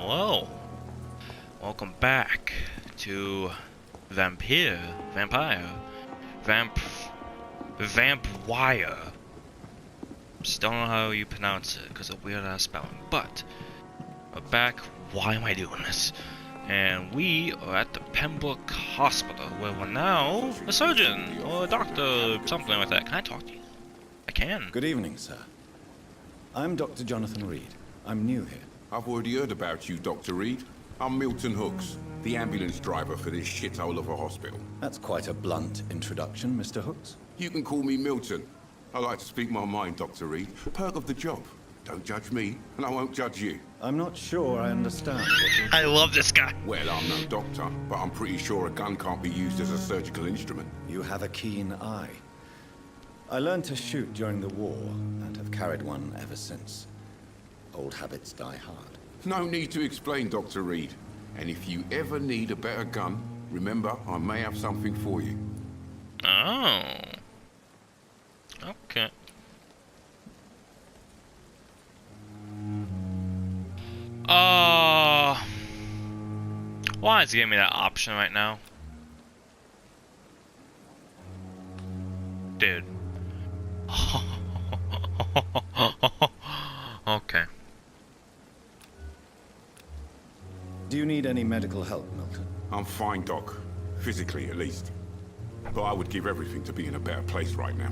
Hello. Welcome back to Vampyr. Still don't know how you pronounce it because of weird ass spelling. But we're back. Why am I doing this? And we are at the Pembroke Hospital, where we're now a surgeon or a doctor, something like that. Can I talk to you? I can. Good evening, sir. I'm Dr. Jonathan Reed. I'm new here. I've already heard about you, Dr. Reed. I'm Milton Hooks, the ambulance driver for this shithole of a hospital. That's quite a blunt introduction, Mr. Hooks. You can call me Milton. I like to speak my mind, Dr. Reed. Perk of the job. Don't judge me, and I won't judge you. I'm not sure I understand what you're... I love this guy. Well, I'm no doctor, but I'm pretty sure a gun can't be used as a surgical instrument. You have a keen eye. I learned to shoot during the war, and have carried one ever since. Old habits die hard. No need to explain, Dr. Reed. And if you ever need a better gun, remember, I may have something for you. Oh. Okay. Why is he giving me that option right now? Dude. Okay. Do you need any medical help, Milton? I'm fine, Doc. Physically, at least. But I would give everything to be in a better place right now.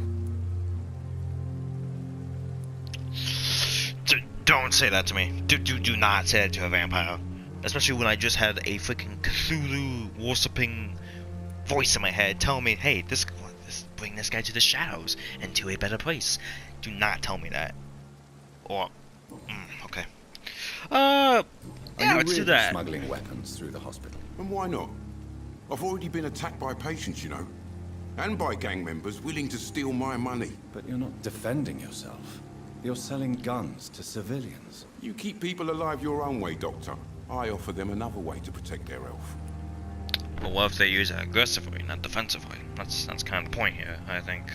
Don't say that to me. Do not say that to a vampire. Especially when I just had a freaking Cthulhu worshipping voice in my head telling me, hey, bring this guy to the shadows and to a better place. Do not tell me that. Or, okay. Yeah, let's do that. Smuggling weapons through the hospital? And why not? I've already been attacked by patients, you know. And by gang members willing to steal my money. But you're not defending yourself. You're selling guns to civilians. You keep people alive your own way, Doctor. I offer them another way to protect their health. But what if they use it aggressively, not defensively? That's kind of the point here, I think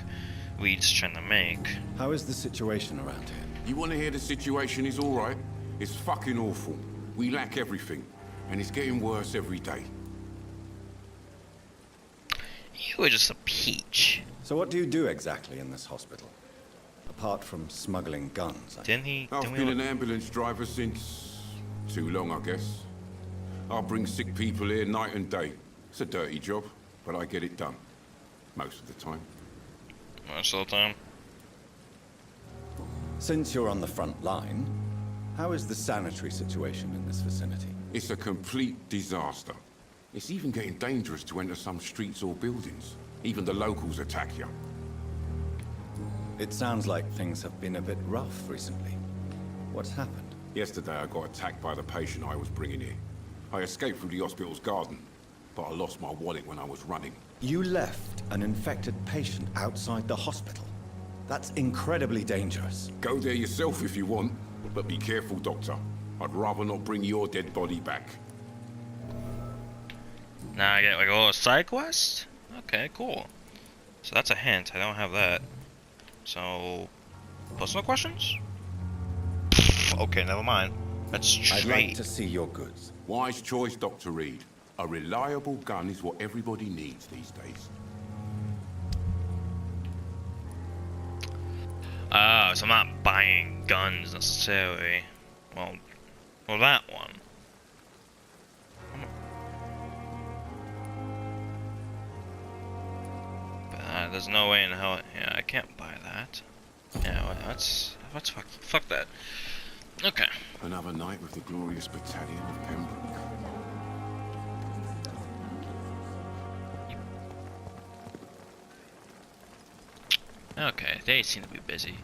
Reed's trying to make. How is the situation around here? You want to hear the situation is all right? It's fucking awful. We lack everything, and it's getting worse every day. You were just a peach. So what do you do exactly in this hospital? Apart from smuggling guns, I've been an ambulance driver since... too long, I guess. I bring sick people here night and day. It's a dirty job, but I get it done. Most of the time. Most of the time? Since you're on the front line, how is the sanitary situation in this vicinity? It's a complete disaster. It's even getting dangerous to enter some streets or buildings. Even the locals attack you. It sounds like things have been a bit rough recently. What's happened? Yesterday I got attacked by the patient I was bringing here. I escaped through the hospital's garden, but I lost my wallet when I was running. You left an infected patient outside the hospital? That's incredibly dangerous. Go there yourself if you want, but be careful, Doctor. I'd rather not bring your dead body back. Now I get like a little side quest? Okay, cool. So that's a hint, I don't have that. So, personal questions? Okay, never mind. That's straight. I'd like to see your goods. Wise choice, Dr. Reed. A reliable gun is what everybody needs these days. So I'm not buying guns necessarily. Well, that one. But there's no way in hell. Yeah, I can't buy that. Yeah, well, that's fuck that. Okay. Another night with the glorious battalion of Pembroke. Okay, they seem to be busy.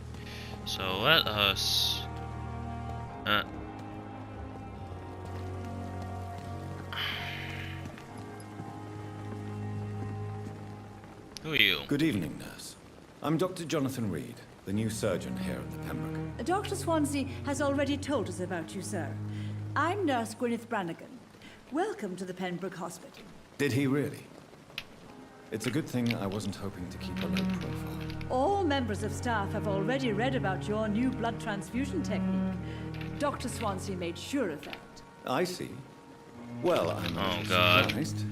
So let us... Who are you? Good evening, nurse. I'm Dr. Jonathan Reed, the new surgeon here at the Pembroke. Dr. Swansea has already told us about you, sir. I'm Nurse Gwyneth Brannigan. Welcome to the Pembroke Hospital. Did he really? It's a good thing I wasn't hoping to keep a low profile. All members of staff have already read about your new blood transfusion technique. Dr. Swansea made sure of that. I see. Well, I'm Oh, God. surprised.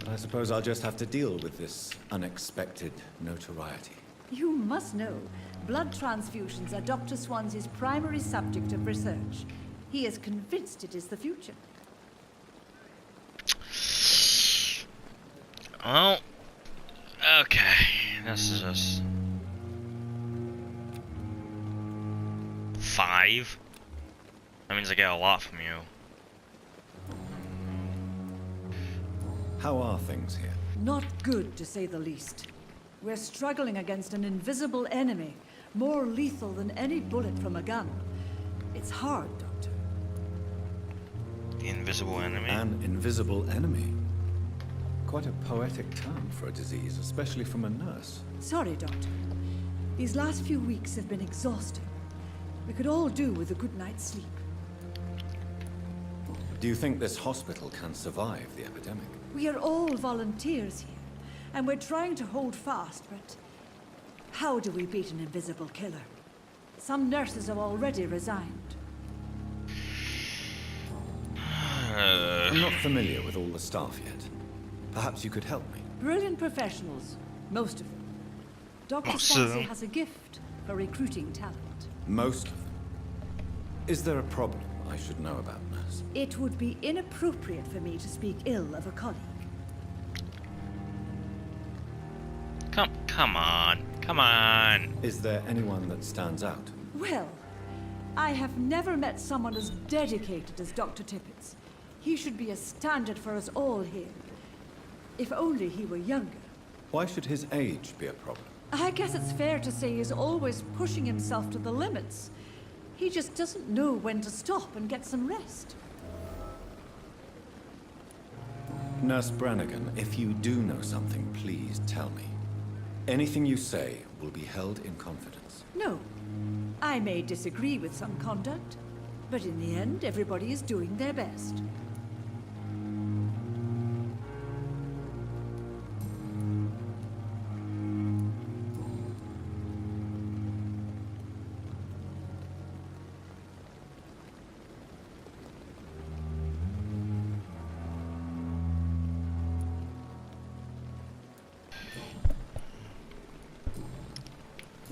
But I suppose I'll just have to deal with this unexpected notoriety. You must know, blood transfusions are Dr. Swansea's primary subject of research. He is convinced it is the future. Well, okay. This is just 5. That means I get a lot from you. How are things here? Not good, to say the least. We're struggling against an invisible enemy, more lethal than any bullet from a gun. It's hard, Doctor. The invisible enemy? An invisible enemy. Quite a poetic term for a disease, especially from a nurse. Sorry, Doctor. These last few weeks have been exhausting. We could all do with a good night's sleep. Do you think this hospital can survive the epidemic? We are all volunteers here, and we're trying to hold fast, but how do we beat an invisible killer? Some nurses have already resigned. I'm not familiar with all the staff yet. Perhaps you could help me. Brilliant professionals, most of them. Dr. Most of Swansea them? has a gift for recruiting talent. Most of them. Is there a problem I should know about, nurse? It would be inappropriate for me to speak ill of a colleague. Come on. Come on. Is there anyone that stands out? Well, I have never met someone as dedicated as Dr. Tippett's. He should be a standard for us all here. If only he were younger. Why should his age be a problem? I guess it's fair to say he's always pushing himself to the limits. He just doesn't know when to stop and get some rest. Nurse Brannigan, if you do know something, please tell me. Anything you say will be held in confidence. No. I may disagree with some conduct, but in the end, everybody is doing their best.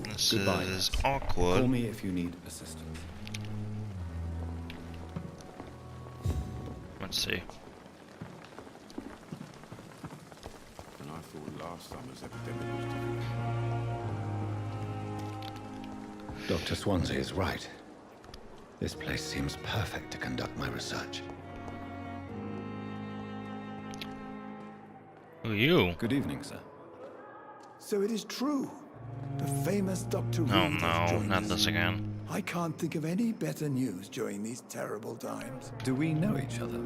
This Goodbye, is nurse. awkward. Call me if you need assistance. Let's see. And I thought last summer's epidemic was different. Dr. Swansea is right. This place seems perfect to conduct my research. Who are you? Good evening, sir. So it is true. The famous Dr. Oh Reed has no, joined not us. this again. I can't think of any better news during these terrible times. Do we know each other?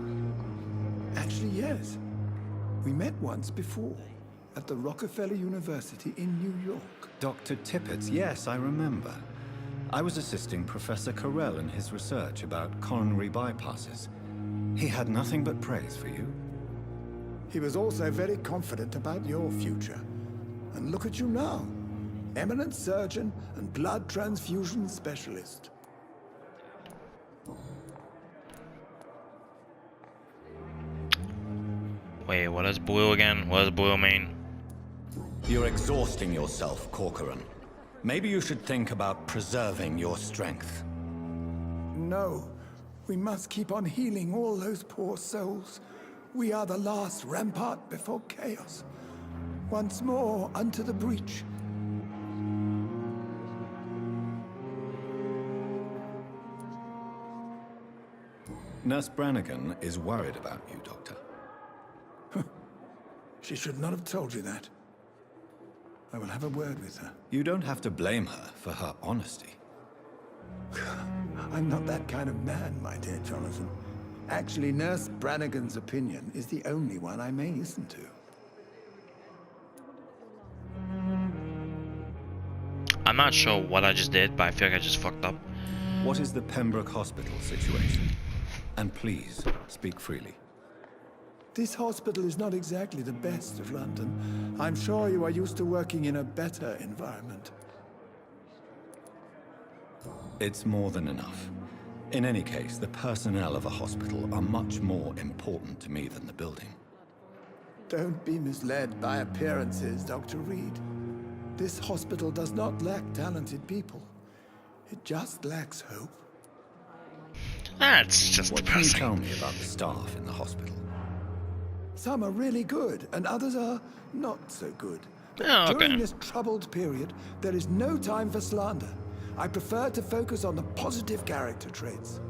Actually, yes. We met once before, at the Rockefeller University in New York. Dr. Tippett's, yes, I remember. I was assisting Professor Carell in his research about coronary bypasses. He had nothing but praise for you. He was also very confident about your future. And look at you now. Eminent surgeon and blood transfusion specialist. Wait, what is blue again? What does blue mean? You're exhausting yourself, Corcoran. Maybe you should think about preserving your strength. No, we must keep on healing all those poor souls. We are the last rampart before chaos. Once more unto the breach. Nurse Brannigan is worried about you, Doctor. She should not have told you that. I will have a word with her. You don't have to blame her for her honesty. I'm not that kind of man, my dear Jonathan. Actually, Nurse Brannigan's opinion is the only one I may listen to. I'm not sure what I just did, but I feel like I just fucked up. What is the Pembroke Hospital situation? And please, speak freely. This hospital is not exactly the best of London. I'm sure you are used to working in a better environment. It's more than enough. In any case, the personnel of a hospital are much more important to me than the building. Don't be misled by appearances, Dr. Reed. This hospital does not lack talented people. It just lacks hope. That's just What can you depressing. tell me about the staff in the hospital? Some are really good, and others are not so good. But Oh, okay. during this troubled period, there is no time for slander. I prefer to focus on the positive character traits.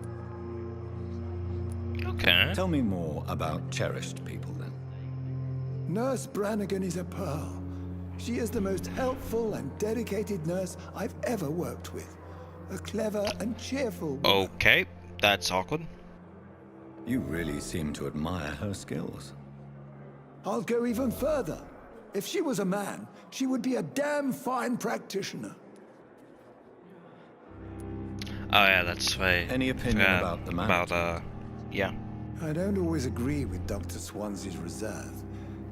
Okay. Tell me more about cherished people, then. Nurse Brannigan is a pearl. She is the most helpful and dedicated nurse I've ever worked with. A clever and cheerful woman. Okay, that's awkward. You really seem to admire her skills. I'll go even further. If she was a man, she would be a damn fine practitioner. Oh yeah, that's right. Any opinion Forgot about the man? About yeah. I don't always agree with Dr. Swansea's reserve,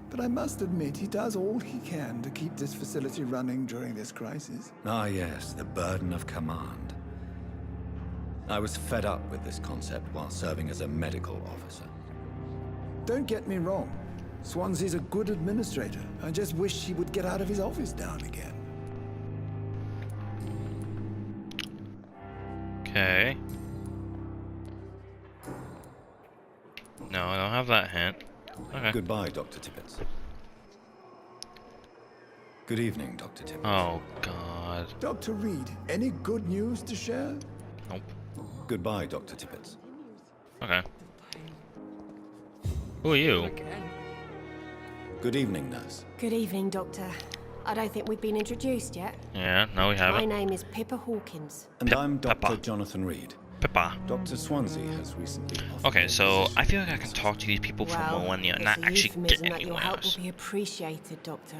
but I must admit he does all he can to keep this facility running during this crisis. Ah yes, the burden of command. I was fed up with this concept while serving as a medical officer. Don't get me wrong. Swansea's a good administrator. I just wish he would get out of his office now and again. Okay. No, I don't have that hint. Okay. Goodbye, Dr. Tippett. Good evening, Dr. Tippett. Oh god. Dr. Reed, any good news to share? Nope. Goodbye, Dr. Tippett. Okay. Who are you? Good evening, nurse. Good evening, Doctor. I don't think we've been introduced yet. Yeah, no we My haven't. name is Pippa Hawkins. And I'm Dr. Pepper. Jonathan Reed. Pippa. Dr. Swansea has recently offered Okay, me a so position I feel like I in can this talk to these people for Well, millennia and it's not a actually get euphemism that your anywhere help else. will be appreciated, Doctor.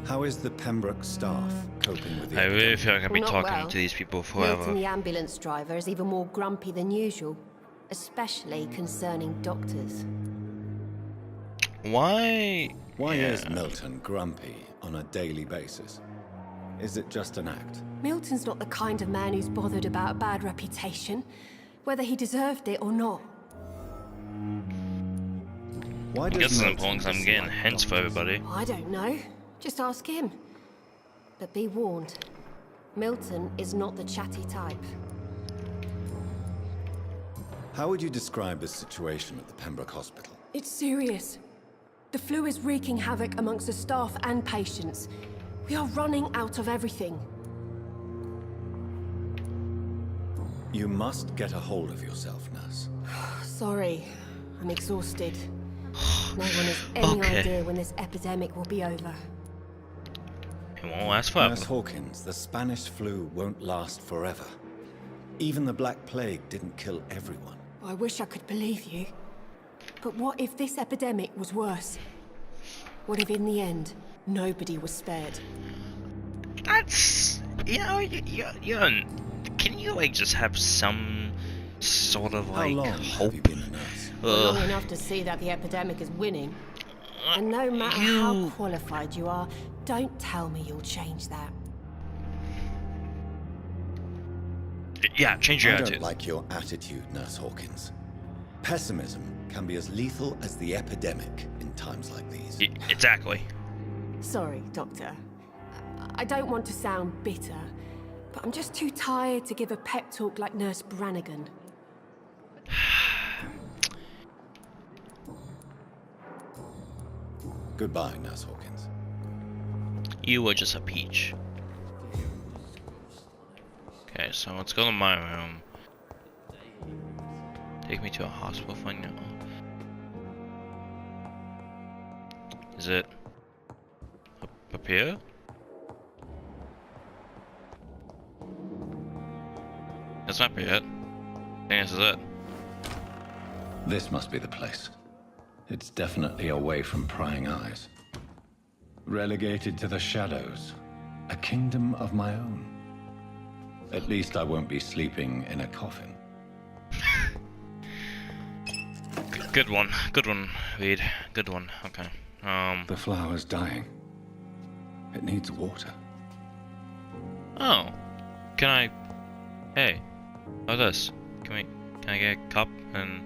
How is the Pembroke staff coping with the I really epidemic? feel like I've been Well, not talking well. to these people Milton, forever. the ambulance driver, is even more grumpy than usual, especially concerning doctors. Why? Why Yeah. is Milton grumpy on a daily basis? Is it just an act? Milton's not the kind of man who's bothered about a bad reputation, whether he deserved it or not. Why I does guess it's Milton important 'cause I'm getting dislike hints for doctors? everybody. I don't know. Just ask him. But be warned, Milton is not the chatty type. How would you describe the situation at the Pembroke Hospital? It's serious. The flu is wreaking havoc amongst the staff and patients. We are running out of everything. You must get a hold of yourself, nurse. Sorry, I'm exhausted. No one has any Okay. idea when this epidemic will be over. It won't last forever. Nurse Hawkins, the Spanish flu won't last forever. Even the Black Plague didn't kill everyone. I wish I could believe you. But what if this epidemic was worse? What if in the end, nobody was spared? That's can you like just have some sort of How like long hope? have you been a nurse? Long enough to see that the epidemic is winning. And no matter how qualified you are, don't tell me you'll change that. Yeah, change your I attitude. don't like your attitude, Nurse Hawkins. Pessimism can be as lethal as the epidemic in times like these. Exactly. Sorry, Doctor. I don't want to sound bitter, but I'm just too tired to give a pep talk like Nurse Brannigan. Goodbye, Nurse Hawkins. You were just a peach. Okay, so let's go to my room. Take me to a hospital find out. Is it up here? That's not it. I think this is it. This must be the place. It's definitely away from prying eyes. Relegated to the shadows. A kingdom of my own. At least I won't be sleeping in a coffin. Good one, Reed. Good one. Okay. The flower's dying. It needs water. Oh. Can I... Hey. How this? Can I get a cup and...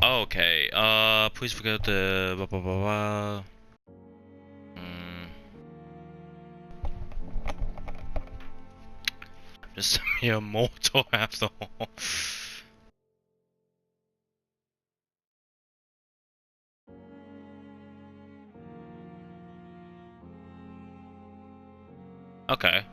Okay, please forget the blah blah blah blah. Just a mere mortal after all. Okay.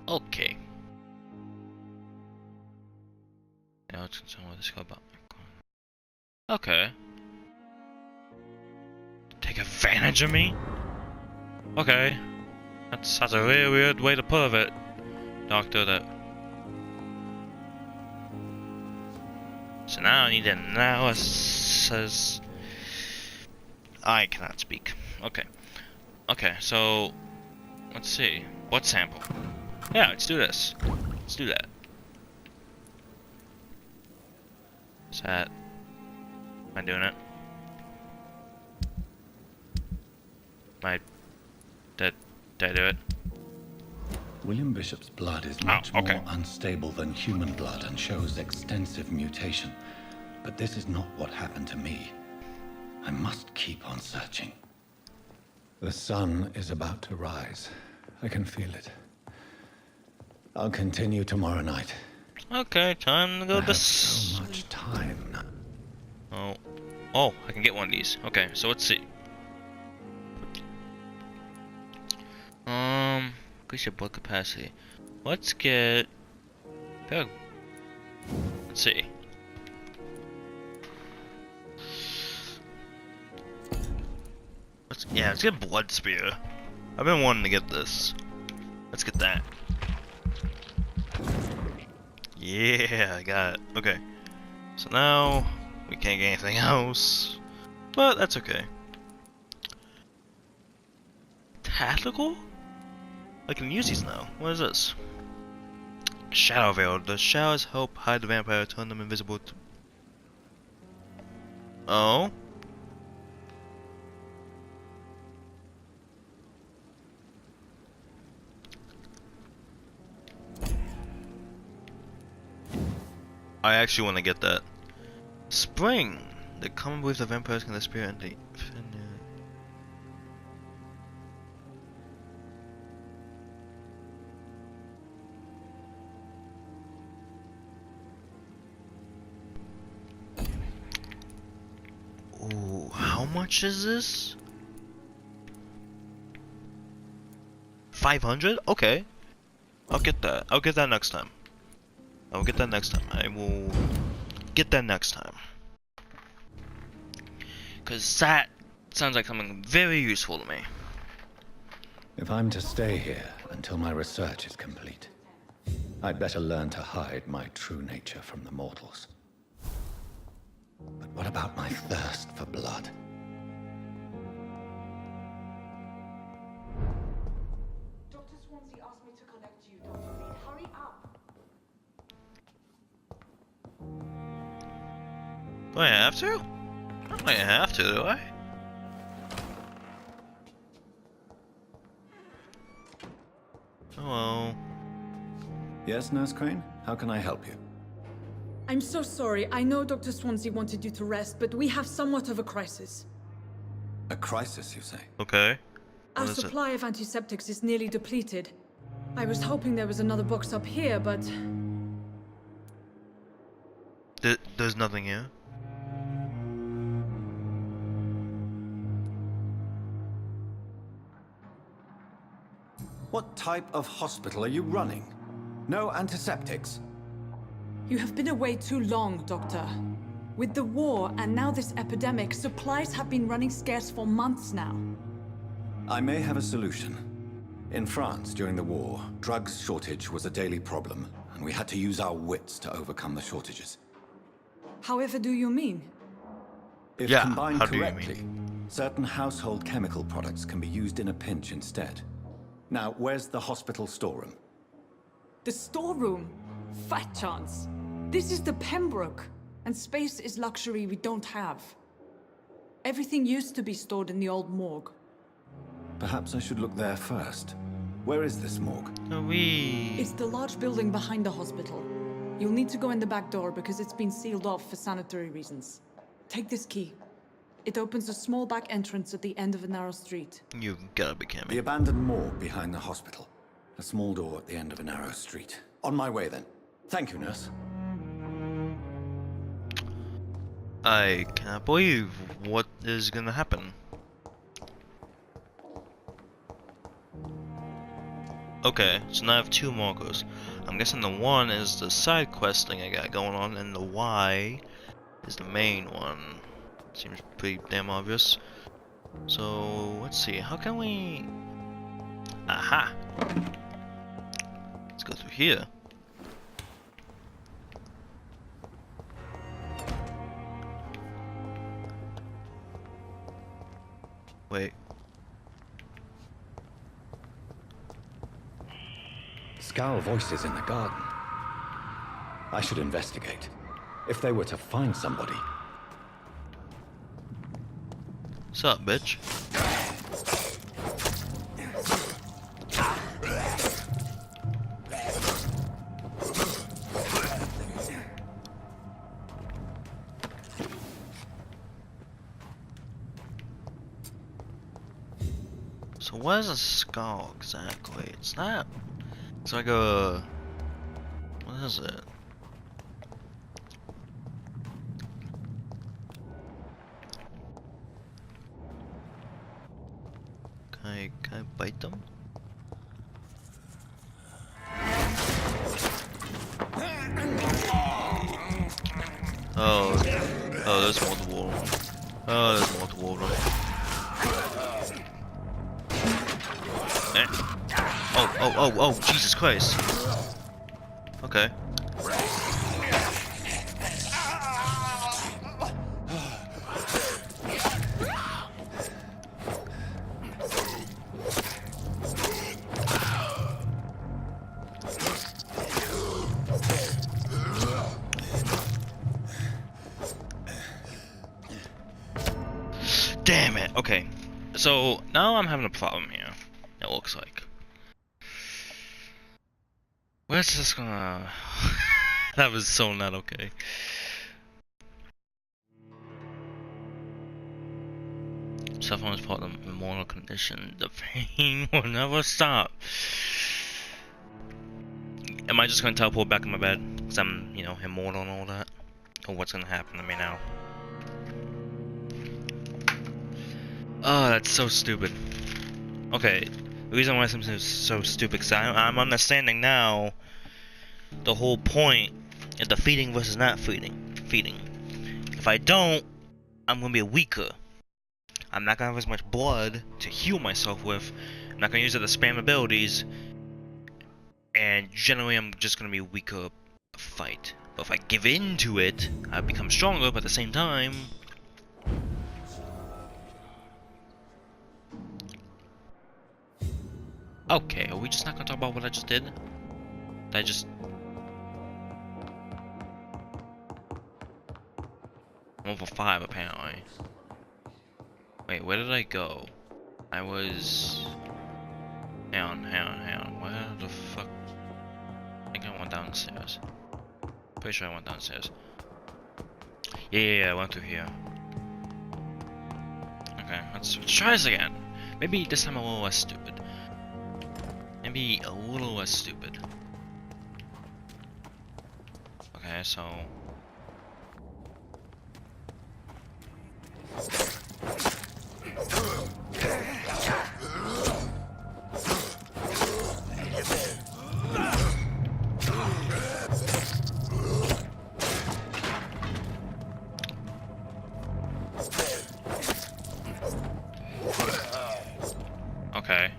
Okay. Now let's continue with this go about. Okay. Take advantage of me? Okay. That's a really weird way to put it. Doctor, that. So now I need analysis. I cannot speak. Okay. Okay, so let's see. What sample? Yeah, let's do this. Let's do that. Is that... Am I doing it? Did I do it? William Bishop's blood is much okay. more unstable than human blood and shows extensive mutation. But this is not what happened to me. I must keep on searching. The sun is about to rise. I can feel it. I'll continue tomorrow night. Okay, time to go I to have so much time now. Oh, I can get one of these. Okay, so let's see. Increase your blood capacity. Let's get... Let's see. Let's get Blood Spear. I've been wanting to get this. Let's get that. Yeah, I got it. Okay. So now we can't get anything else. But that's okay. Tactical? I can use these now. What is this? Shadow Veil. The shadows help hide the vampire, turn them invisible to... Oh? I actually want to get that. Spring! The common belief that vampires can disappear and they... Ooh, how much is this? 500? Okay. I'll get that. I'll get that next time. I'll get that next time. I will get that next time. Because that sounds like something very useful to me. If I'm to stay here until my research is complete, I'd better learn to hide my true nature from the mortals. But what about my thirst for blood? Dr. Swansea asked me to connect you, Dr. Reed. Hurry up! Do I have to? I don't have to, do I? Hello. Yes, Nurse Crane? How can I help you? I'm so sorry. I know Dr. Swansea wanted you to rest, but we have somewhat of a crisis. A crisis, you say? Okay. Our What is it? supply of antiseptics is nearly depleted. I was hoping there was another box up here, but... There's nothing here. What type of hospital are you running? No antiseptics? You have been away too long, Doctor. With the war and now this epidemic, supplies have been running scarce for months now. I may have a solution. In France, during the war, drugs shortage was a daily problem, and we had to use our wits to overcome the shortages. However do you mean? If Yeah, combined how do you correctly, certain household chemical products can be used in a pinch instead. Now, where's the hospital storeroom? The storeroom? Fat chance. This is the Pembroke, and space is luxury we don't have. Everything used to be stored in the old morgue. Perhaps I should look there first. Where is this morgue? It's the large building behind the hospital. You'll need to go in the back door because it's been sealed off for sanitary reasons. Take this key. It opens a small back entrance at the end of a narrow street. You gotta be kidding me. The abandoned morgue behind the hospital. A small door at the end of a narrow street. On my way then. Thank you, nurse. I can't believe what is gonna happen. Okay, so now I have 2 markers. I'm guessing the one is the side quest thing I got going on, and the Y is the main one. Seems pretty damn obvious. So let's see, how can we? Aha! Let's go through here. Wait. Scowl voices in the garden. I should investigate. If they were to find somebody. What's up, bitch? So what is a skull exactly? It's not. It's like a. What is it? Can I bite them? Oh, there's multiple. Oh, there's multiple of them. Oh, Jesus Christ. Okay. Damn it. Okay. So now I'm having a problem here. It looks like. Where's this gonna? That was so not okay. Suffering is part of the immortal condition. The pain will never stop. Am I just gonna teleport back in my bed? Because I'm, you know, immortal and all that? Or what's gonna happen to me now? Oh, that's so stupid. Okay, the reason why something is so stupid is I'm understanding now the whole point is the feeding versus not feeding. If I don't, I'm gonna be weaker. I'm not gonna have as much blood to heal myself with. I'm not gonna use it to spam abilities. And generally I'm just gonna be weaker to fight. But if I give in to it, I become stronger, but at the same time... Okay, are we just not gonna talk about what I just did? Did I just... I'm over 5 apparently. Wait, where did I go? I was... Hang on. Where the fuck? I think I went downstairs. Pretty sure I went downstairs. Yeah, I went through here. Okay, let's try this again. Maybe this time a little less stupid. Maybe a little less stupid. Okay, so... Okay.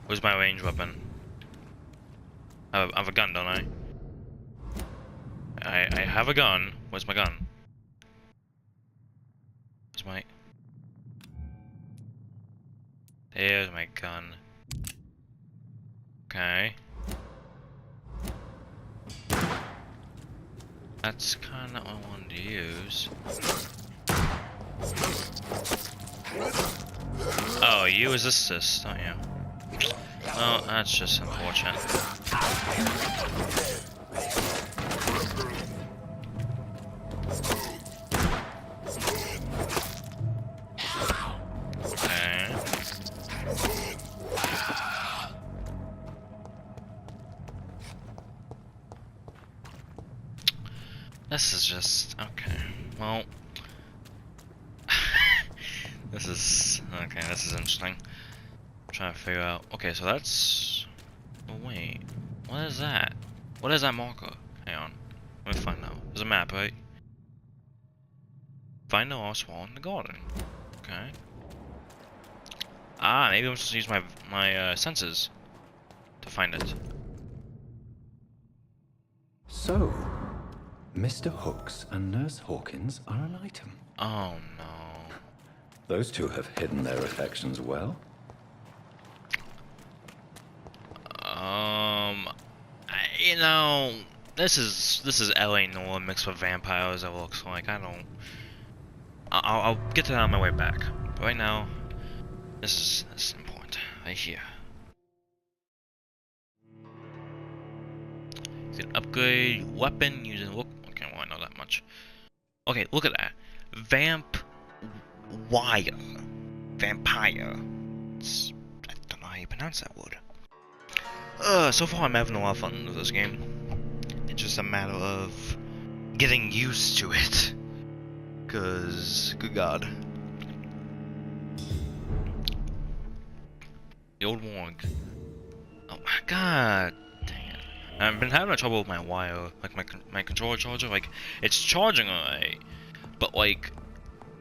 Where's my range weapon? I have a gun, don't I? I have a gun. Where's my gun? Where's my... Here's my gun. Okay. That's kinda what I wanted to use. Oh, you as assist, don't you? Well, that's just unfortunate. Okay. This is just okay. Well, this is interesting. I'm trying to figure out. Okay, so that's. Oh wait, what is that? What is that marker? Hang on, let me find out. There's a map, right? Find the lost wall in the garden. Okay. Ah, maybe I'm supposed to use my senses to find it. So, Mr. Hooks and Nurse Hawkins are an item. Oh no. Those two have hidden their affections well. You know, this is LA Noir mixed with vampires. It looks like I'll get to that on my way back. But right now, this is important right here. You can upgrade weapon using look. Okay, well I know that much. Okay, look at that. Vampire. I don't know how you pronounce that word. So far I'm having a lot of fun with this game. It's just a matter of getting used to it. Cause, good God. The old morgue. Oh my God. Dang it. I've been having trouble with my wire, like my controller charger. Like, it's charging alright, but like,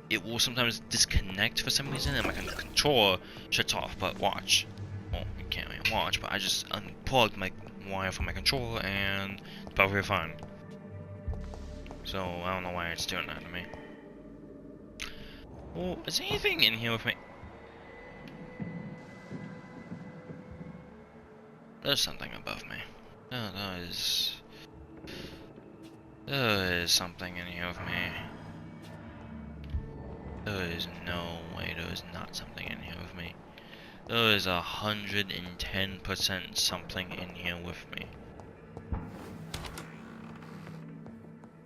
it will sometimes disconnect for some reason, and my controller shuts off. But watch. Well, you can't really watch, but I just unplugged my wire from my controller, and it's probably fine. So, I don't know why it's doing that to me. Well, is there anything in here with me? There's something above me. There is something in here with me. There is no way there is not something in here with me. There is 110% something in here with me.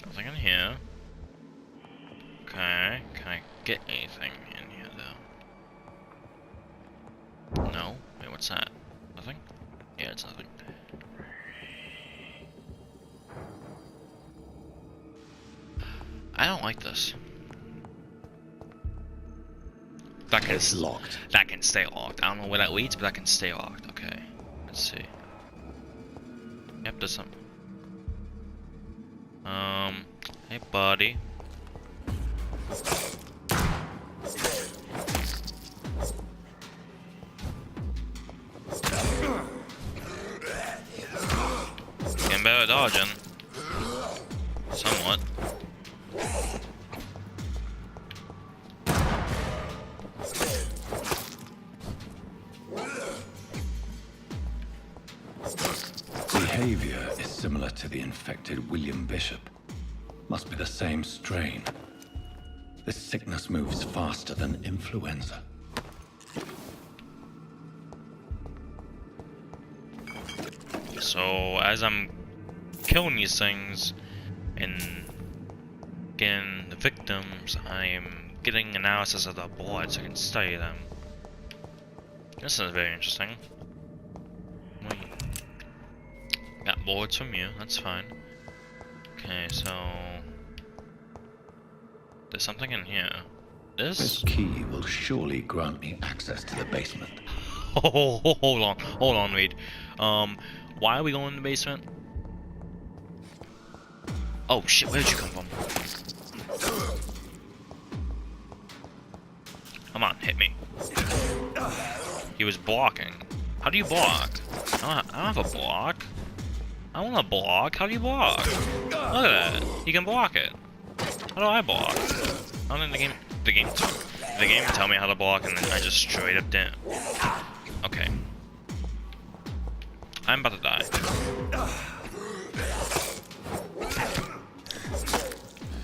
Nothing in here. Okay, can I get anything in here though? No? Wait, what's that? Nothing? Yeah, it's nothing. I don't like this. It's locked. That can stay locked. I don't know where that leads, but that can stay locked. Okay. Let's see. Yep, there's some. Hey buddy. Getting better at dodging. Somewhat. Behavior is similar to the infected William Bishop. Must be the same strain. This sickness moves faster than influenza. So as I'm killing these things and getting the victims, I'm getting analysis of the blood so I can study them. This is very interesting. Wait. Got bullets from you, that's fine. Okay, so there's something in here. This key will surely grant me access to the basement. Hold on, Reed. Why are we going in the basement? Oh shit, where did you come from? Come on, hit me. He was blocking. How do you block? I don't have a block. I want to block. How do you block? Look at that. You can block it. How do I block? I don't think the game the game tell me how to block, and then I just straight up didn't. Okay. I'm about to die.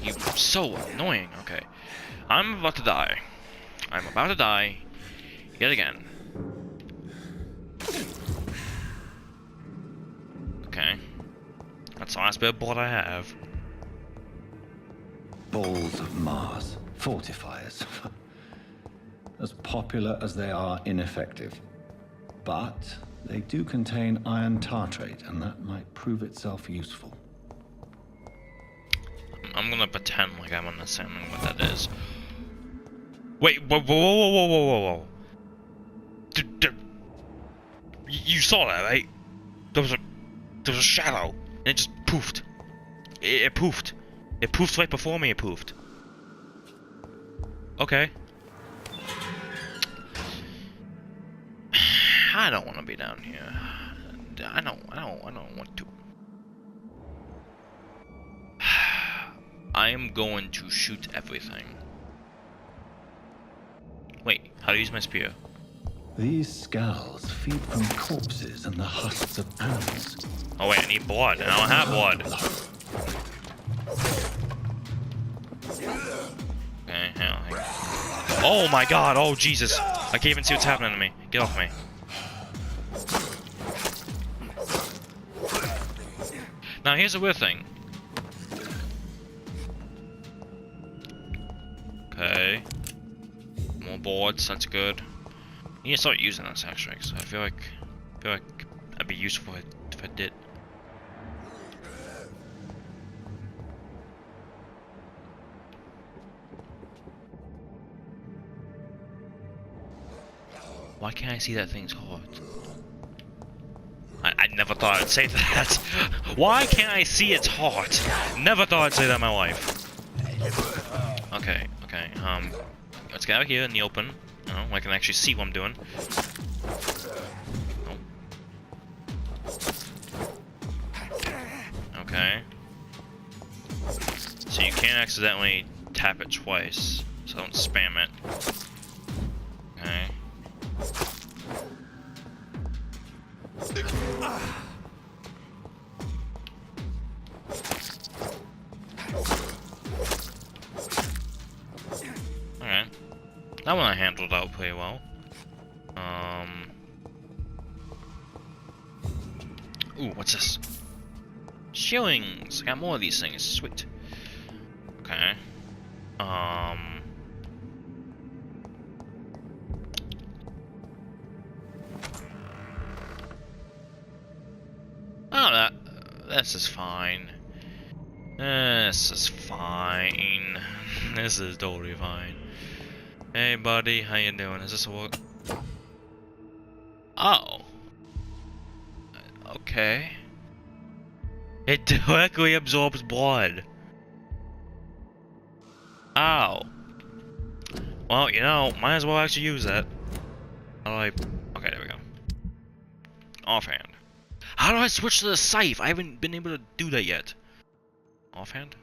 You so annoying. Okay. I'm about to die. I'm about to die. Yet again. Okay. That's the last bit of blood I have. Balls of Mars. Fortifiers. As popular as they are ineffective. But they do contain iron tartrate, and that might prove itself useful. I'm gonna pretend like I'm understanding what that is. Wait, whoa. You saw that, right? There was a shadow, and it just poofed. It poofed. It poofed right before me, it poofed. Okay. I don't want to be down here. I don't want to. I am going to shoot everything. Wait, how do I use my spear? These skulls feed from corpses and the husks of animals. Oh wait, I need blood, and I don't have blood. Okay, hang on. Oh my god, oh Jesus. I can't even see what's happening to me. Get off me. Now here's a weird thing. Okay. More boards, that's good. I need to start using this actually, because I feel like that'd be useful if I did. Why can't I see that thing's heart? I never thought I'd say that. Why can't I see its heart? Never thought I'd say that in my life. Okay, let's get out here in the open. Oh, I can actually see what I'm doing. Oh. Okay. So you can't accidentally tap it twice, so don't spam it. Okay. Alright. That one I handled out pretty well. Ooh, what's this? Shillings! I got more of these things. Sweet. Okay. Oh, this is fine. This is fine. This is totally fine. Hey buddy, how you doing? Is this a work? Oh. Okay. It directly absorbs blood. Ow. Well, you know, might as well actually use that. Okay, there we go. Offhand. How do I switch to the scythe? I haven't been able to do that yet. Offhand?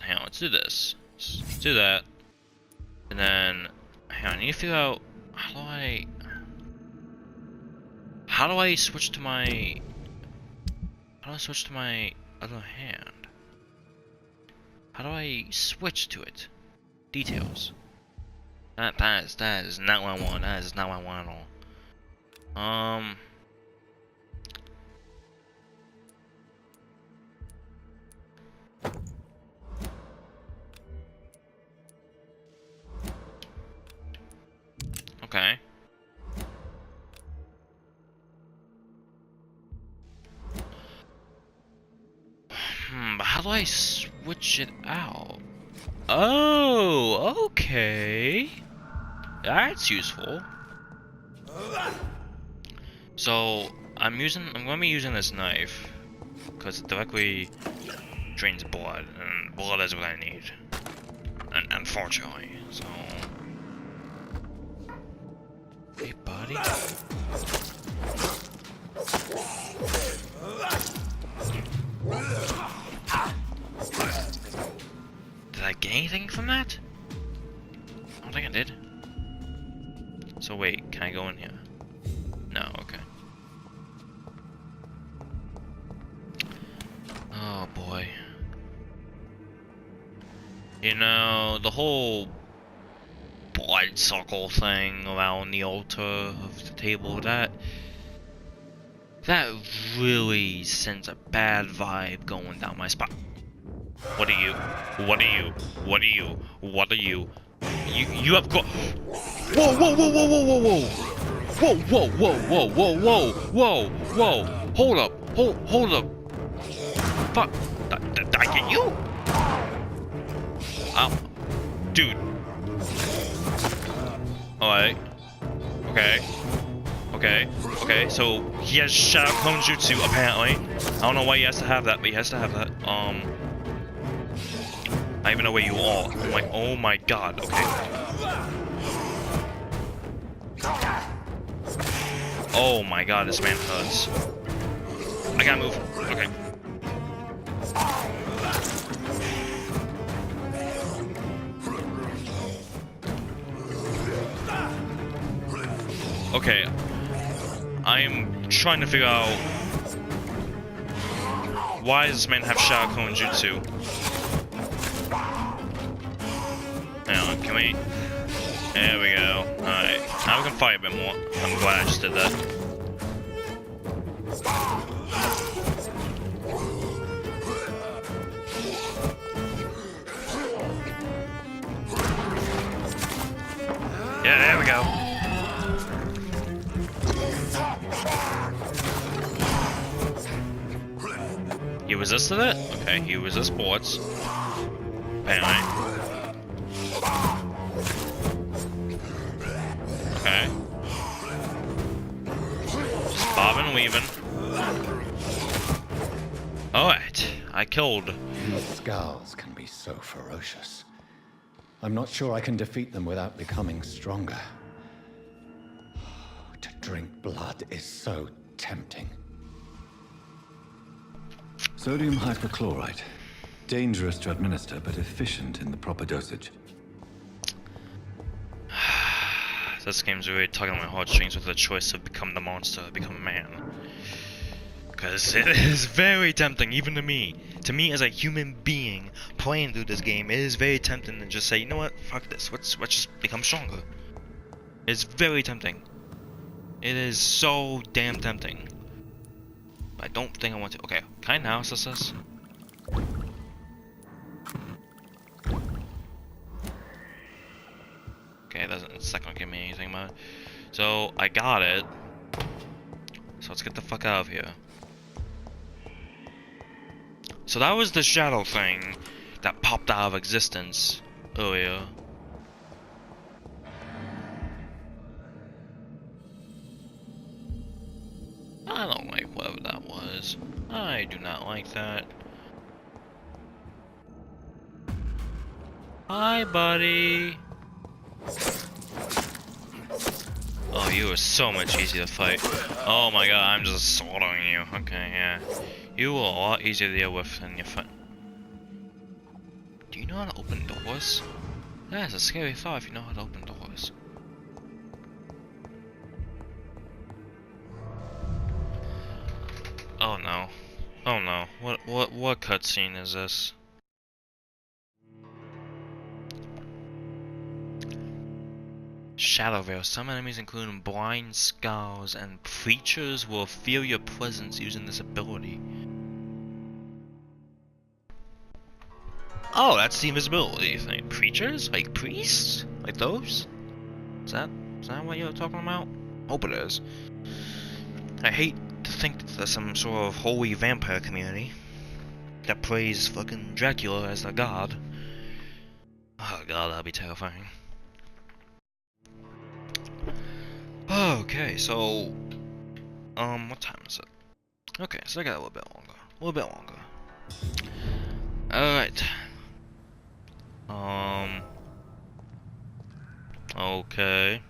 Hang on, let's do this. Let's do that. And then, hang on, I need to figure out how do I switch to my other hand? How do I switch to it? Details. That is not what I want. That is not what I want at all. Okay. But how do I switch it out? Oh, okay. That's useful. So I'm gonna be using this knife because it directly drains blood, and blood is what I need. And unfortunately, so. Hey, buddy. I get anything from that? I don't think I did. So wait, can I go in here? No, okay. Oh boy. You know, the whole blood circle thing around the altar of the table, that really sends a bad vibe going down my spine. What are you? What are you? What are you? What are you? You have got. Whoa! Whoa! Whoa! Whoa! Whoa! Whoa! Whoa! Whoa! Whoa! Whoa! Whoa! Whoa! Whoa! Whoa! Hold up! Hold up! Fuck! Did I get you? Ow! Dude. All right. Okay. Okay. Okay. So he has Shadow Clone Jutsu apparently. I don't know why he has to have that, but he has to have that. I don't even know where you are. I'm like, oh my god, okay. Oh my god, this man hurts. I gotta move. Okay. Okay. I'm trying to figure out why does this man have Shadow Clone Jutsu? Hang on, can we? There we go. Alright, now we can fight a bit more. I'm glad I just did that. Yeah, there we go. He resisted it? Okay, he resists bullets. Apparently. Okay. Just bobbing and weaving. Alright, I killed. These scowls can be so ferocious. I'm not sure I can defeat them without becoming stronger. To drink blood is so tempting. Sodium hypochlorite. Dangerous to administer, but efficient in the proper dosage. This game's really tugging on my heartstrings with the choice of become the monster or become a man. Because it is very tempting, even to me. To me as a human being playing through this game, it is very tempting to just say, you know what, fuck this, let's just become stronger. It's very tempting. It is so damn tempting. I don't think I want to. Okay, can I now assess this? Okay, it's not gonna give me anything about it. So, I got it. So let's get the fuck out of here. So that was the shadow thing that popped out of existence earlier. I don't like whatever that was. I do not like that. Hi, buddy. Oh, you are so much easier to fight. Oh my god, I'm just slaughtering you. Okay, yeah. You are a lot easier to deal with than your friend. Do you know how to open doors? That's a scary thought if you know how to open doors. Oh no. Oh no. What cutscene is this? Shadow Veil. Some enemies, including blind skulls and preachers, will feel your presence using this ability. Oh, that's the invisibility thing. Preachers? Like priests? Like those? Is that what you're talking about? Hope it is. I hate to think that there's some sort of holy vampire community that prays fucking Dracula as their god. Oh god, that'd be terrifying. Okay, so what time is it? Okay, so I got a little bit longer. Alright. Okay.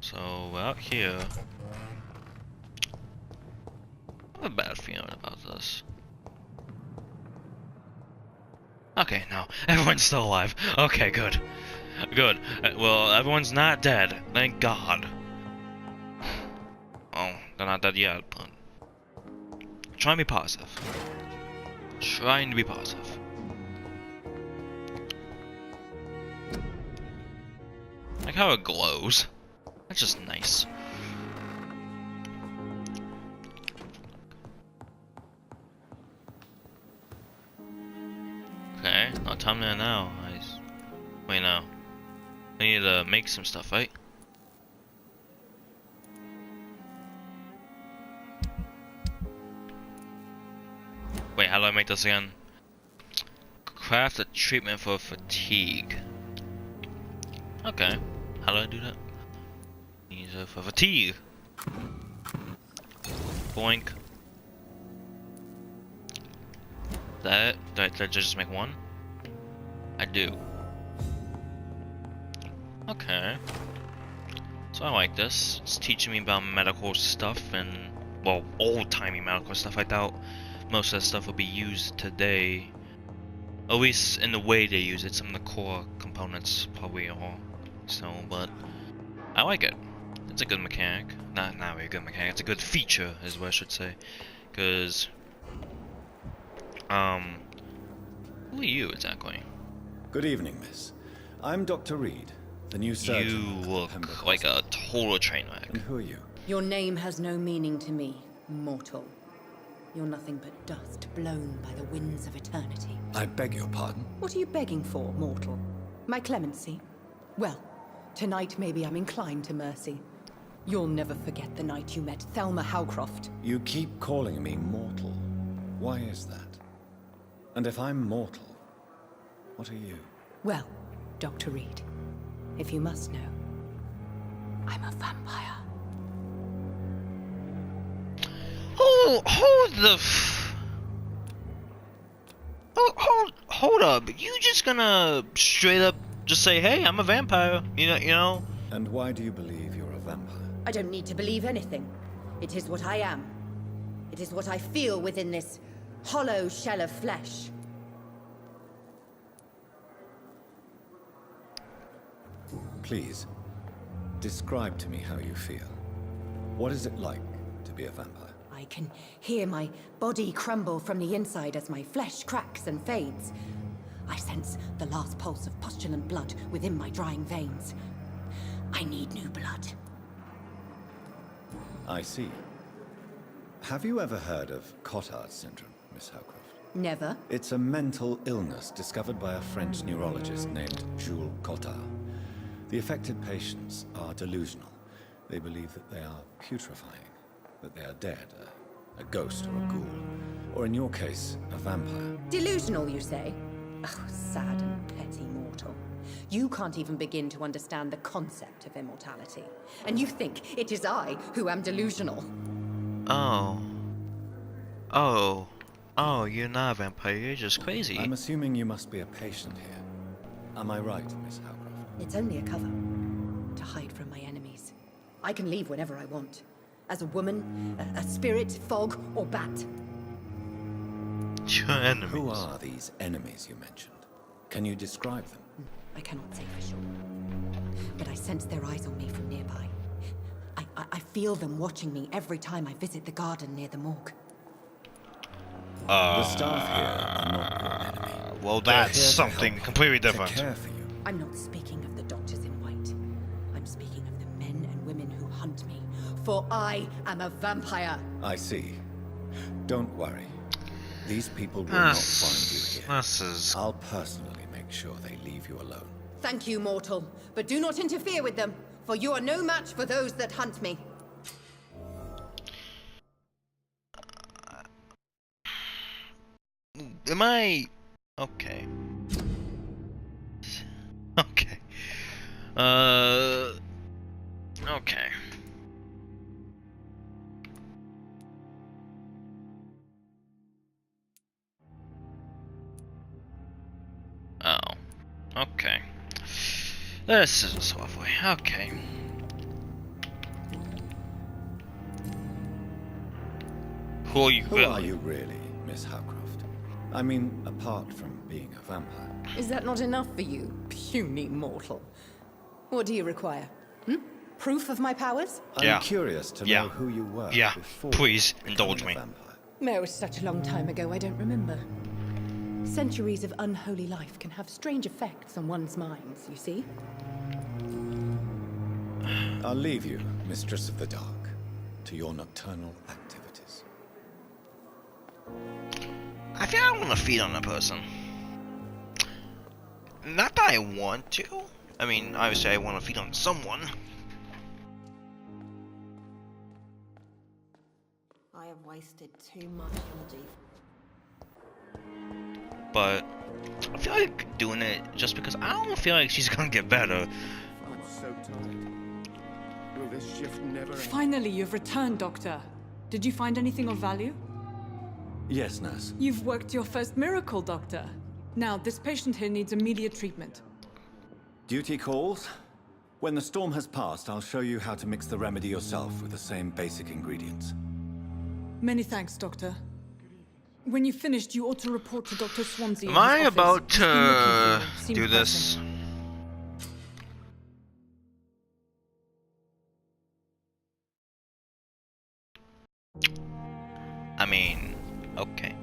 So out here. I have a bad feeling about this. Okay, no. Everyone's still alive. Okay, good. Good. Well, everyone's not dead. Thank God. Oh, they're not dead yet, but... Try and be positive. Trying to be positive. Like how it glows. That's just nice. Okay, no time there now. Wait, no. I need to make some stuff, right? Wait, how do I make this again? Craft a treatment for fatigue. Okay, how do I do that? Use it for fatigue. Boink. That? Did I just make one? I do. Okay. So I like this. It's teaching me about medical stuff and, well, old-timey medical stuff. I doubt most of that stuff will be used today. At least in the way they use it. Some of the core components probably are. So, but I like it. It's a good mechanic. Not really a good mechanic. It's a good feature, is what I should say. Cause, who are you exactly? Good evening, miss. I'm Dr. Reed, the new surgeon. You look like a total train wreck. And who are you? Your name has no meaning to me, mortal. You're nothing but dust blown by the winds of eternity. I beg your pardon? What are you begging for, mortal? My clemency? Well, tonight maybe I'm inclined to mercy. You'll never forget the night you met Thelma Howcroft. You keep calling me mortal. Why is that? And if I'm mortal, what are you? Well, Dr. Reed, if you must know, I'm a vampire. Hold up. You just gonna straight up just say, hey, I'm a vampire, you know? And why do you believe you're a vampire? I don't need to believe anything. It is what I am. It is what I feel within this hollow shell of flesh. Please, describe to me how you feel. What is it like to be a vampire? I can hear my body crumble from the inside as my flesh cracks and fades. I sense the last pulse of postulant blood within my drying veins. I need new blood. I see. Have you ever heard of Cotard syndrome, Miss Howcroft? Never. It's a mental illness discovered by a French neurologist named Jules Cotard. The affected patients are delusional. They believe that they are putrefying, that they are dead, a ghost or a ghoul, or in your case, a vampire. Delusional, you say? Oh, sad and petty mortal. You can't even begin to understand the concept of immortality. And you think it is I who am delusional. Oh, you're not a vampire, you're just crazy. I'm assuming you must be a patient here. Am I right, Miss Howcroft? It's only a cover. To hide from my enemies. I can leave whenever I want. As a woman, a spirit, fog, or bat. Your enemies. Who are these enemies you mentioned? Can you describe them? I cannot say for sure. But I sense their eyes on me from nearby. I feel them watching me every time I visit the garden near the morgue. The staff here are not your enemy. Well, They're that's here to something help, completely to different. care for you. I'm not speaking of the doctors in white. I'm speaking of the men and women who hunt me. For I am a vampire. I see. Don't worry. These people will not find you here. This is... I'll personally make sure they leave you alone. Thank you, mortal. But do not interfere with them, for you are no match for those that hunt me. Am I... Okay. Okay. Okay. Oh. Okay. This is lovely. Okay. Who are you Who really? are you really, Miss Howcroft? I mean, apart from being a vampire. Is that not enough for you, puny mortal? What do you require? Proof of my powers? I'm curious to know who you were before please indulge me. It was such a long time ago, I don't remember. Centuries of unholy life can have strange effects on one's minds, you see? I'll leave you, Mistress of the Dark, to your nocturnal activities. I think I want to feed on a person. Not that I want to. I mean, obviously I want to feed on someone. I have wasted too much energy. But I feel like doing it just because I don't feel like she's gonna get better. I'm so tired. Will this shift never end? Finally, you've returned, Doctor. Did you find anything of value? Yes, nurse. You've worked your first miracle, Doctor. Now, this patient here needs immediate treatment. Duty calls. When the storm has passed, I'll show you how to mix the remedy yourself with the same basic ingredients. Many thanks, Doctor. When you've finished, you ought to report to Dr. Swansea. Am I about to do this? I mean, okay.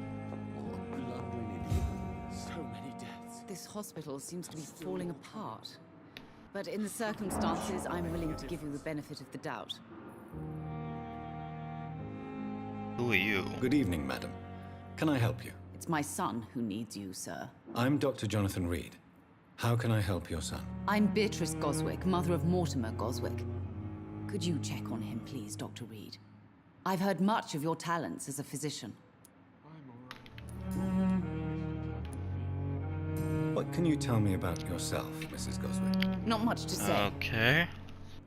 So many deaths. This hospital seems to be falling apart. But in the circumstances, I'm willing to give you the benefit of the doubt. Who are you? Good evening, madam. Can I help you? It's my son who needs you, sir. I'm Dr. Jonathan Reed. How can I help your son? I'm Beatrice Goswick, mother of Mortimer Goswick. Could you check on him, please, Dr. Reed? I've heard much of your talents as a physician. What can you tell me about yourself, Mrs. Goswick? Not much to say. Okay.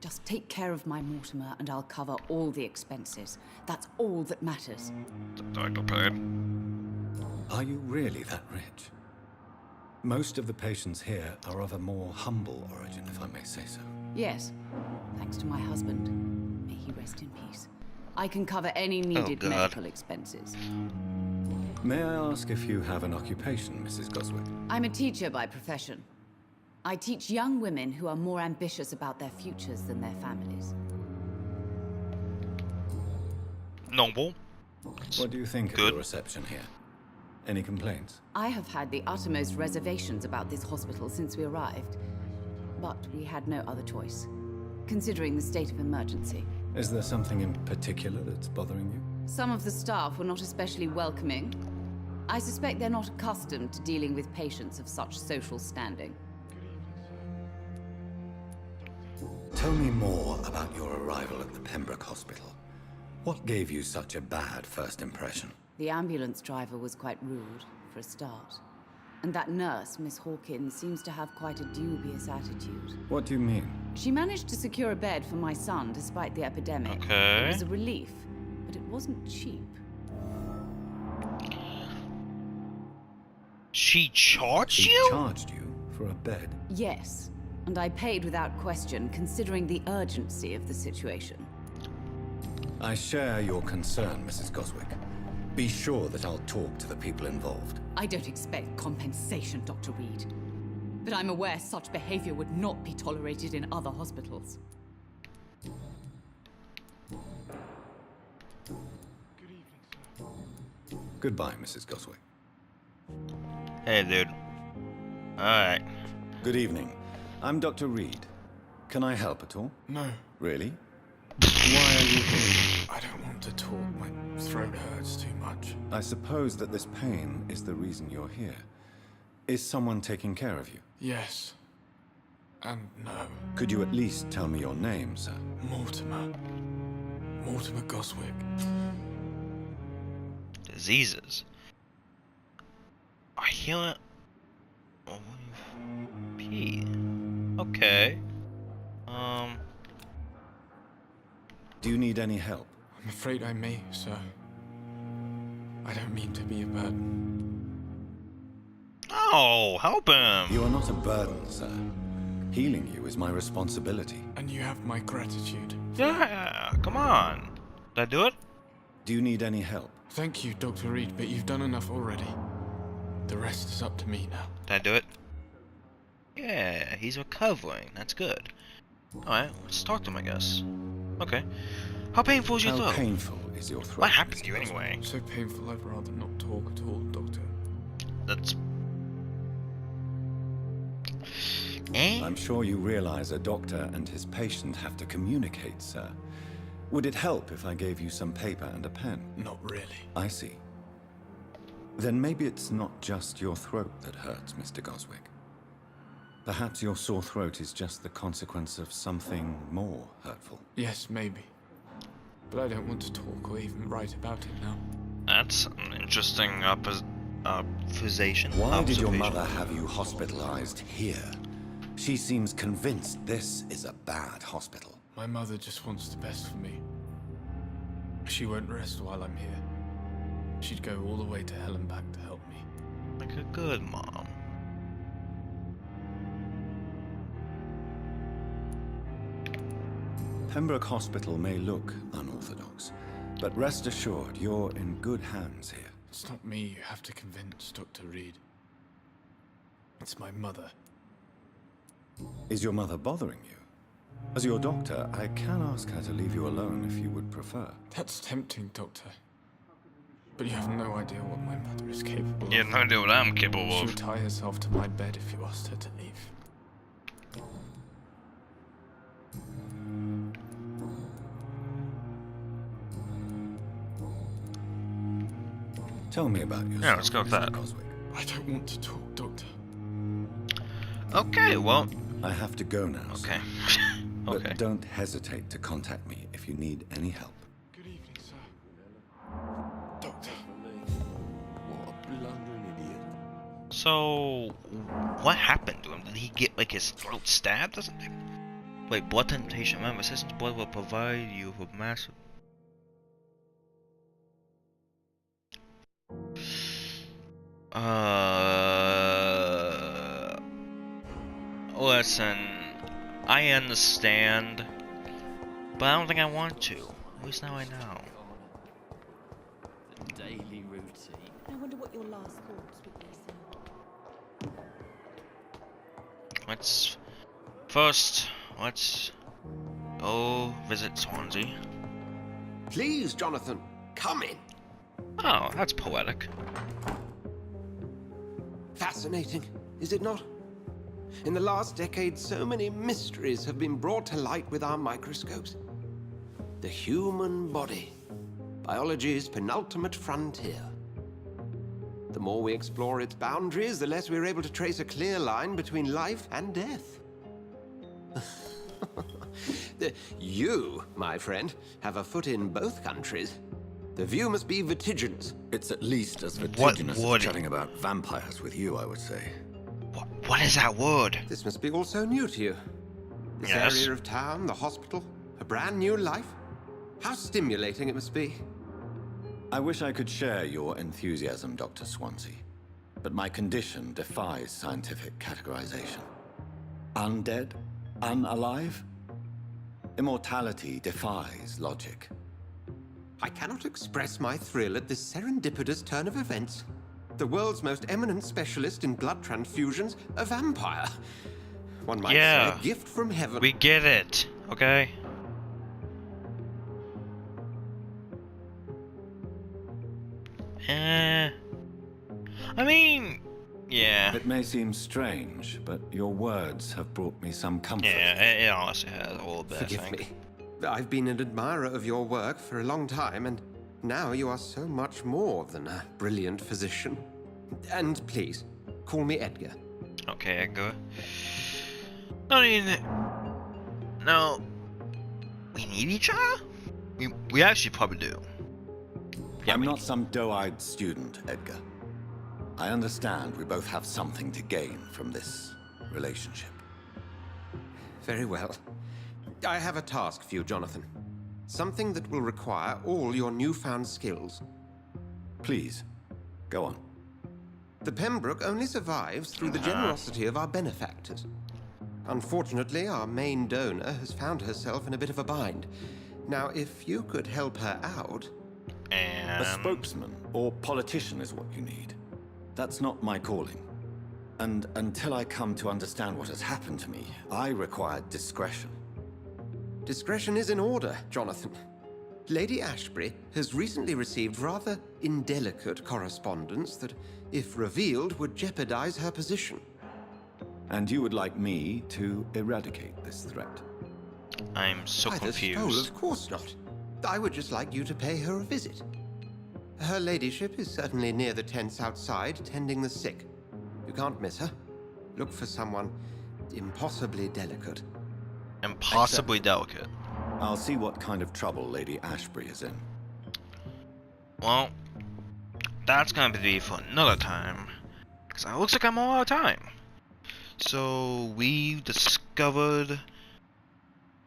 Just take care of my Mortimer and I'll cover all the expenses. That's all that matters. Are you really that rich? Most of the patients here are of a more humble origin, if I may say so. Yes, thanks to my husband. May he rest in peace. I can cover any needed medical expenses. May I ask if you have an occupation, Mrs. Goswick? I'm a teacher by profession. I teach young women who are more ambitious about their futures than their families. Noble. What do you think of the reception here? Any complaints? I have had the uttermost reservations about this hospital since we arrived. But we had no other choice, considering the state of emergency. Is there something in particular that's bothering you? Some of the staff were not especially welcoming. I suspect they're not accustomed to dealing with patients of such social standing. Tell me more about your arrival at the Pembroke Hospital. What gave you such a bad first impression? The ambulance driver was quite rude, for a start. And that nurse, Miss Hawkins, seems to have quite a dubious attitude. What do you mean? She managed to secure a bed for my son despite the epidemic. Okay. It was a relief, but it wasn't cheap. She charged you? She charged you for a bed? Yes, and I paid without question, considering the urgency of the situation. I share your concern, Mrs. Goswick. Be sure that I'll talk to the people involved. I don't expect compensation, Dr. Reed. But I'm aware such behavior would not be tolerated in other hospitals. Goodbye, Mrs. Goswick. Hey, dude. Alright. Good evening. I'm Dr. Reed. Can I help at all? No. Really? Why are you here? I don't want to talk. My throat hurts too much. I suppose that this pain is the reason you're here. Is someone taking care of you? Yes. And no. Could you at least tell me your name, sir? Mortimer. Mortimer Goswick. Diseases. I heal it. P. Okay. Do you need any help? I'm afraid I may, sir. I don't mean to be a burden. Oh, help him! You are not a burden, sir. Healing you is my responsibility. And you have my gratitude. Yeah, come on. Did I do it? Do you need any help? Thank you, Dr. Reed, but you've done enough already. The rest is up to me now. Did I do it? Yeah, he's recovering. That's good. Alright, let's talk to him, I guess. Okay. How painful is your throat? How painful is your throat? What happened to you anyway? So painful, I'd rather not talk at all, Doctor. That's... Eh? I'm sure you realize a doctor and his patient have to communicate, sir. Would it help if I gave you some paper and a pen? Not really. I see. Then maybe it's not just your throat that hurts, Mr. Goswick. Perhaps your sore throat is just the consequence of something more hurtful. Yes, maybe. But I don't want to talk or even write about it now. That's an interesting observation. Why did your mother have you hospitalized here? She seems convinced this is a bad hospital. My mother just wants the best for me. She won't rest while I'm here. She'd go all the way to hell and back to help me. Like a good mom. Pembroke Hospital may look unorthodox, but rest assured you're in good hands here. It's not me you have to convince, Dr. Reed. It's my mother. Is your mother bothering you? As your doctor, I can ask her to leave you alone if you would prefer. That's tempting, Doctor. But you have no idea what my mother is capable of. You have no idea what I'm capable She of. would tie herself to my bed if you asked her to leave. Tell me about yourself. Yeah, let's go with that. I don't want to talk, Doctor. Okay, well... I have to go now. Okay. But Okay. don't hesitate to contact me if you need any help. Good evening, sir. Doctor. What a blundering idiot. So... what happened to him? Did he get, like, his throat stabbed or something? Wait, blood temptation. Remember, Assassin's Blood will provide you with massive... Listen, I understand, but I don't think I want to. At least now I know. The daily routine. I wonder what your last thoughts would be, sir. Let's go visit Swansea. Please, Jonathan, come in. Oh, that's poetic. Fascinating, is it not? In the last decade, so many mysteries have been brought to light with our microscopes. The human body, biology's penultimate frontier. The more we explore its boundaries, the less we're able to trace a clear line between life and death. You, my friend, have a foot in both countries. The view must be vertiginous. It's at least as vertiginous as chatting about vampires with you, I would say. What is that word? This must be all so new to you. This Yes. area of town, the hospital, a brand new life. How stimulating it must be. I wish I could share your enthusiasm, Dr. Swansea, but my condition defies scientific categorization. Undead? Unalive? Immortality defies logic. I cannot express my thrill at this serendipitous turn of events. The world's most eminent specialist in blood transfusions, a vampire. One might say a gift from heaven. We get it, okay? I mean, yeah. It may seem strange, but your words have brought me some comfort. Yeah, it honestly has a little bit, Forgive I think. me. I've been an admirer of your work for a long time, and now you are so much more than a brilliant physician. And please, call me Edgar. Okay, Edgar. I mean, no, we need each other? We actually probably do. I'm not some doe-eyed student, Edgar. I understand we both have something to gain from this relationship. Very well. I have a task for you, Jonathan. Something that will require all your newfound skills. Please, go on. The Pembroke only survives through the generosity of our benefactors. Unfortunately, our main donor has found herself in a bit of a bind. Now, if you could help her out... A spokesman or politician is what you need. That's not my calling. And until I come to understand what has happened to me, I require discretion. Discretion is in order, Jonathan. Lady Ashbury has recently received rather indelicate correspondence that, if revealed, would jeopardize her position. And you would like me to eradicate this threat? I'm so By confused. the soul, of course not. I would just like you to pay her a visit. Her ladyship is certainly near the tents outside, tending the sick. You can't miss her. Look for someone impossibly delicate. Impossibly delicate. I'll see what kind of trouble Lady Ashbury is in. Well, that's gonna be for another time. Because it looks like I'm all out of time. So, we discovered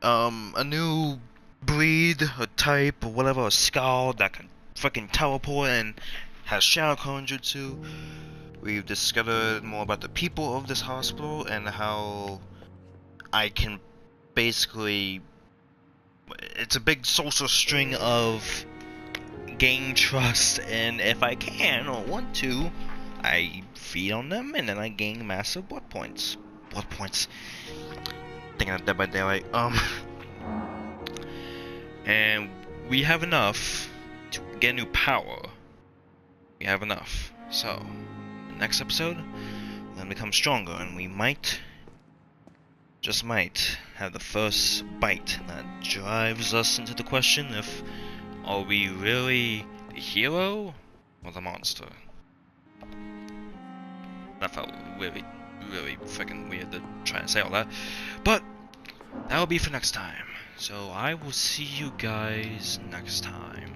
a new breed, or type, or whatever, a skull that can freaking teleport and has shadow conjutsu. We've discovered more about the people of this hospital and how I can basically... It's a big social string of gain trust, and if I can or want to, I feed on them and then I gain massive blood points. Blood points. Thinking of Dead by Daylight. And we have enough to get a new power. We have enough. So, next episode, we're gonna become stronger, and we might, just might, have the first bite that drives us into the question if, are we really the hero or the monster? That felt really, really freaking weird to try and say all that, but that'll be for next time. So I will see you guys next time.